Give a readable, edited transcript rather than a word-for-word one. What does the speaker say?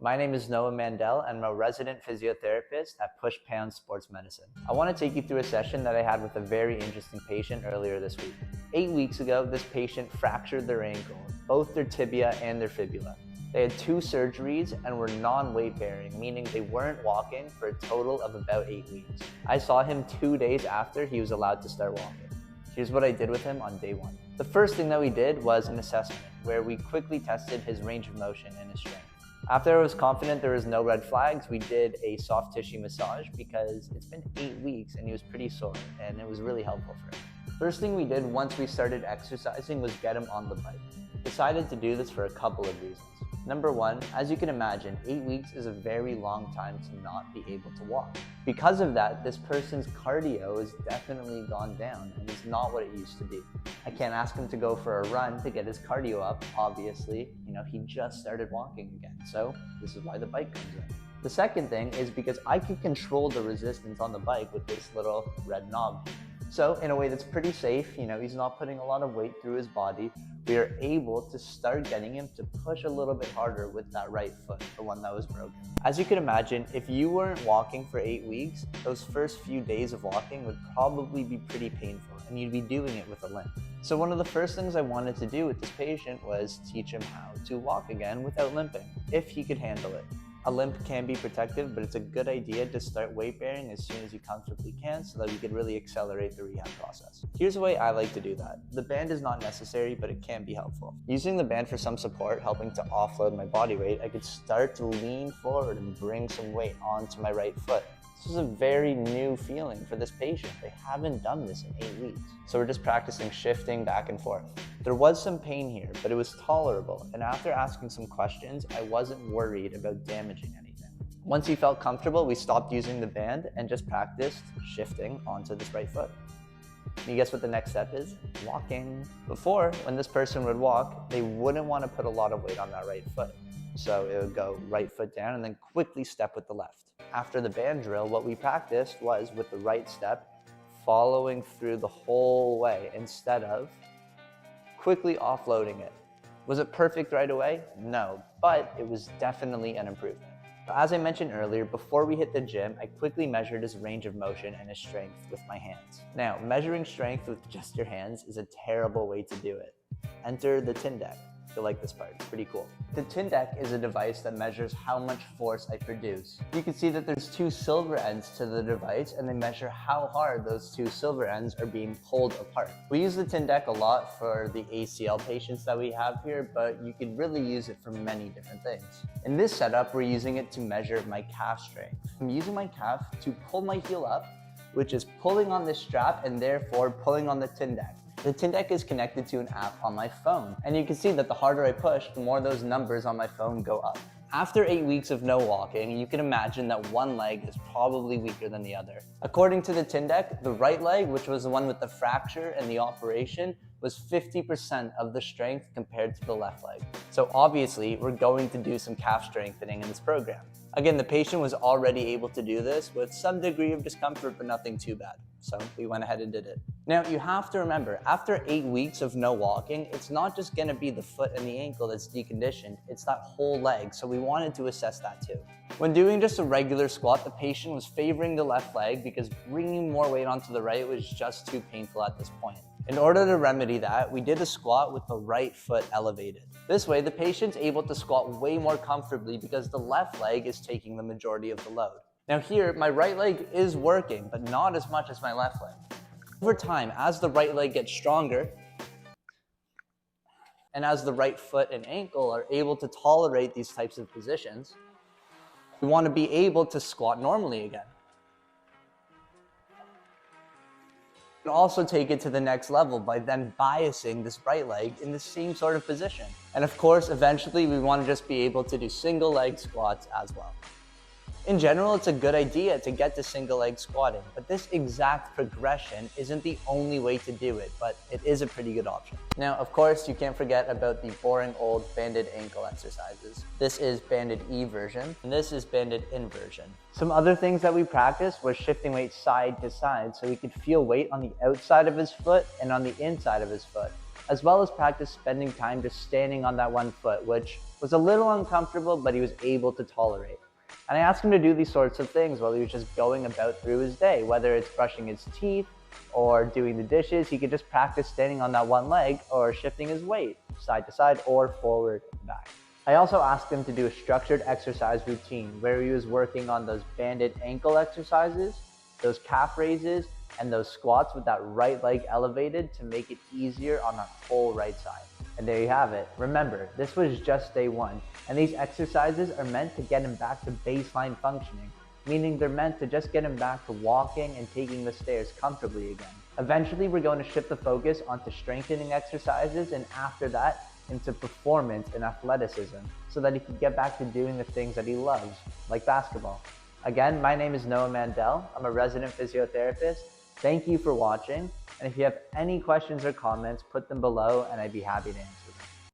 My name is Noah Mandel, and I'm a resident physiotherapist at Push Pound Sports Medicine. I want to take you through a session that I had with a very interesting patient earlier this week. 8 weeks ago, this patient fractured their ankle, both their tibia and their fibula. They had 2 surgeries and were non-weight bearing, meaning they weren't walking for a total of about 8 weeks. I saw him 2 days after he was allowed to start walking. Here's what I did with him on day 1. The first thing that we did was an assessment, where we quickly tested his range of motion and his strength. After I was confident there was no red flags, we did a soft tissue massage because it's been 8 weeks and he was pretty sore, and it was really helpful for him. First thing we did once we started exercising was get him on the bike. Decided to do this for a couple of reasons. Number 1, as you can imagine, 8 weeks is a very long time to not be able to walk. Because of that, this person's cardio has definitely gone down and is not what it used to be. I can't ask him to go for a run to get his cardio up, obviously. He just started walking again, so this is why the bike comes in. The second thing is because I can control the resistance on the bike with this little red knob. So in a way that's pretty safe, he's not putting a lot of weight through his body. We are able to start getting him to push a little bit harder with that right foot, the one that was broken. As you can imagine, if you weren't walking for 8 weeks, those first few days of walking would probably be pretty painful, and you'd be doing it with a limp. So one of the first things I wanted to do with this patient was teach him how to walk again without limping, if he could handle it. A limp can be protective, but it's a good idea to start weight bearing as soon as you comfortably can so that we can really accelerate the rehab process. Here's the way I like to do that. The band is not necessary, but it can be helpful. Using the band for some support, helping to offload my body weight, I could start to lean forward and bring some weight onto my right foot. This is a very new feeling for this patient. They haven't done this in 8 weeks. So we're just practicing shifting back and forth. There was some pain here, but it was tolerable. And after asking some questions, I wasn't worried about damaging anything. Once he felt comfortable, we stopped using the band and just practiced shifting onto this right foot. Can you guess what the next step is? Walking. Before, when this person would walk, they wouldn't want to put a lot of weight on that right foot. So it would go right foot down and then quickly step with the left. After the band drill, what we practiced was with the right step, following through the whole way instead of quickly offloading it. Was it perfect right away? No, but it was definitely an improvement. As I mentioned earlier, before we hit the gym, I quickly measured his range of motion and his strength with my hands. Now, measuring strength with just your hands is a terrible way to do it. Enter the Tindeck. You'll like this part, it's pretty cool. The Tindeck is a device that measures how much force I produce. You can see that there's 2 silver ends to the device, and they measure how hard those 2 silver ends are being pulled apart. We use the Tindeck a lot for the ACL patients that we have here, but you could really use it for many different things. In this setup, we're using it to measure my calf strength. I'm using my calf to pull my heel up, which is pulling on this strap and therefore pulling on the Tindeck. The Tindeck is connected to an app on my phone, and you can see that the harder I push, the more those numbers on my phone go up. After 8 weeks of no walking, you can imagine that one leg is probably weaker than the other. According to the Tindeck, the right leg, which was the one with the fracture and the operation, was 50% of the strength compared to the left leg. So obviously, we're going to do some calf strengthening in this program. Again, the patient was already able to do this with some degree of discomfort, but nothing too bad. So we went ahead and did it. Now, you have to remember, after 8 weeks of no walking, it's not just gonna be the foot and the ankle that's deconditioned, it's that whole leg, so we wanted to assess that too. When doing just a regular squat, the patient was favoring the left leg because bringing more weight onto the right was just too painful at this point. In order to remedy that, we did a squat with the right foot elevated. This way, the patient's able to squat way more comfortably because the left leg is taking the majority of the load. Now here, my right leg is working, but not as much as my left leg. Over time, as the right leg gets stronger, and as the right foot and ankle are able to tolerate these types of positions, we want to be able to squat normally again. And also take it to the next level by then biasing this right leg in the same sort of position. And of course, eventually we want to just be able to do single leg squats as well. In general, it's a good idea to get to single leg squatting, but this exact progression isn't the only way to do it, but it is a pretty good option. Now, of course, you can't forget about the boring old banded ankle exercises. This is banded E version, and this is banded in version. Some other things that we practiced was shifting weight side to side so we could feel weight on the outside of his foot and on the inside of his foot, as well as practice spending time just standing on that one foot, which was a little uncomfortable, but he was able to tolerate. And I asked him to do these sorts of things while he was just going about through his day, whether it's brushing his teeth or doing the dishes. He could just practice standing on that one leg or shifting his weight side to side or forward and back. I also asked him to do a structured exercise routine where he was working on those banded ankle exercises, those calf raises, and those squats with that right leg elevated to make it easier on that whole right side. And there you have it. Remember, this was just day one, and these exercises are meant to get him back to baseline functioning, meaning they're meant to just get him back to walking and taking the stairs comfortably again. Eventually, we're going to shift the focus onto strengthening exercises, and after that, into performance and athleticism, so that he can get back to doing the things that he loves, like basketball. Again, my name is Noah Mandel. I'm a resident physiotherapist. Thank you for watching, and if you have any questions or comments, put them below and I'd be happy to answer.